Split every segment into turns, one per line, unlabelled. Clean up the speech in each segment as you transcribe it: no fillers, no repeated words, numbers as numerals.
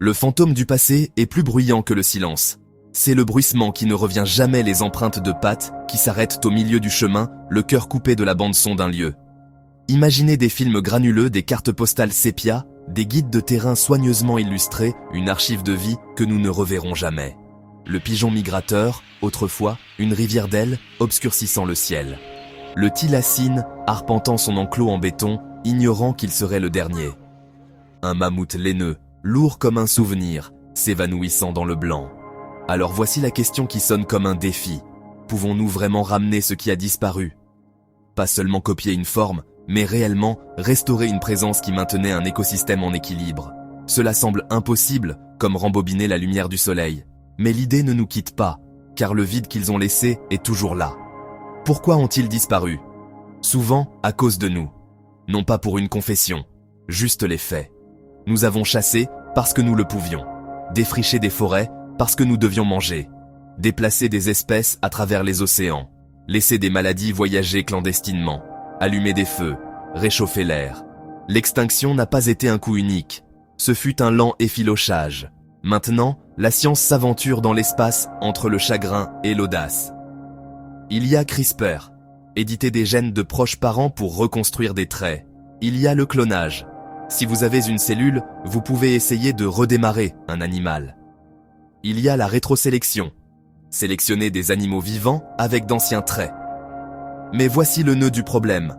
Le fantôme du passé est plus bruyant que le silence. C'est le bruissement qui ne revient jamais, les empreintes de pattes qui s'arrêtent au milieu du chemin, le cœur coupé de la bande-son d'un lieu. Imaginez des films granuleux, des cartes postales sépia, des guides de terrain soigneusement illustrés, une archive de vie que nous ne reverrons jamais. Le pigeon migrateur, autrefois, une rivière d'ailes, obscurcissant le ciel. Le thylacine, arpentant son enclos en béton, ignorant qu'il serait le dernier. Un mammouth laineux, lourd comme un souvenir, s'évanouissant dans le blanc. Alors voici la question qui sonne comme un défi. Pouvons-nous vraiment ramener ce qui a disparu? Pas seulement copier une forme, mais réellement restaurer une présence qui maintenait un écosystème en équilibre. Cela semble impossible, comme rembobiner la lumière du soleil. Mais l'idée ne nous quitte pas, car le vide qu'ils ont laissé est toujours là. Pourquoi ont-ils disparu? Souvent à cause de nous. Non pas pour une confession, juste les faits. Nous avons chassé parce que nous le pouvions, défriché des forêts parce que nous devions manger, déplacer des espèces à travers les océans, laisser des maladies voyager clandestinement, allumer des feux, réchauffer l'air. L'extinction n'a pas été un coup unique, ce fut un lent effilochage. Maintenant, la science s'aventure dans l'espace entre le chagrin et l'audace. Il y a CRISPR, éditer des gènes de proches parents pour reconstruire des traits. Il y a le clonage. Si vous avez une cellule, vous pouvez essayer de redémarrer un animal. Il y a la rétrosélection, sélectionner des animaux vivants avec d'anciens traits. Mais voici le nœud du problème.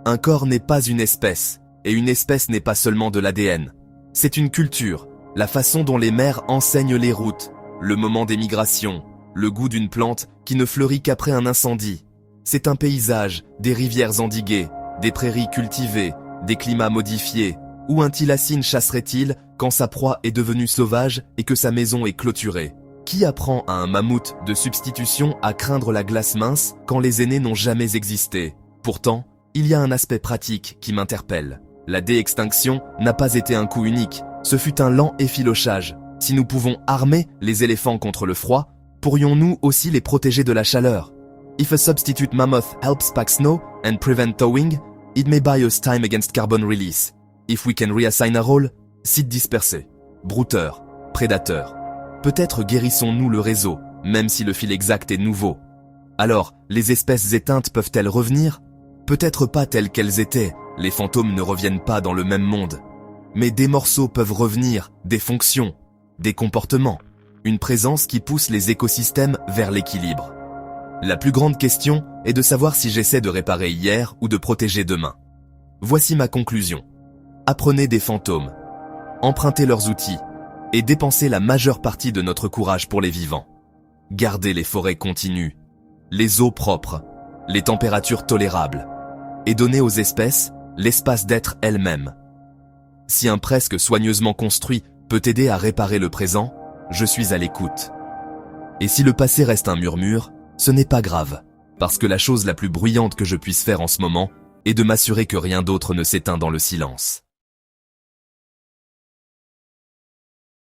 Un corps n'est pas une espèce, et une espèce n'est pas seulement de l'ADN. C'est une culture, la façon dont les mères enseignent les routes, le moment des migrations, le goût d'une plante qui ne fleurit qu'après un incendie. C'est un paysage, des rivières endiguées, des prairies cultivées, des climats modifiés. Où un thylacine chasserait-il quand sa proie est devenue sauvage et que sa maison est clôturée? Qui apprend à un mammouth de substitution à craindre la glace mince quand les aînés n'ont jamais existé? Pourtant, il y a un aspect pratique qui m'interpelle. La déextinction n'a pas été un coup unique, ce fut un lent effilochage. Si nous pouvons armer les éléphants contre le froid, pourrions-nous aussi les protéger de la chaleur? If a substitute mammoth helps pack snow and prevent thawing, it may buy us time against carbon release. If we can reassign a role, site dispersé, brouteur, prédateur. Peut-être guérissons-nous le réseau, même si le fil exact est nouveau. Alors, les espèces éteintes peuvent-elles revenir? Peut-être pas telles qu'elles étaient, les fantômes ne reviennent pas dans le même monde. Mais des morceaux peuvent revenir, des fonctions, des comportements, une présence qui pousse les écosystèmes vers l'équilibre. La plus grande question est de savoir si j'essaie de réparer hier ou de protéger demain. Voici ma conclusion. Apprenez des fantômes, empruntez leurs outils et dépensez la majeure partie de notre courage pour les vivants. Gardez les forêts continues, les eaux propres, les températures tolérables et donnez aux espèces l'espace d'être elles-mêmes. Si un presque soigneusement construit peut aider à réparer le présent, je suis à l'écoute. Et si le passé reste un murmure, ce n'est pas grave, parce que la chose la plus bruyante que je puisse faire en ce moment est de m'assurer que rien d'autre ne s'éteint dans le silence.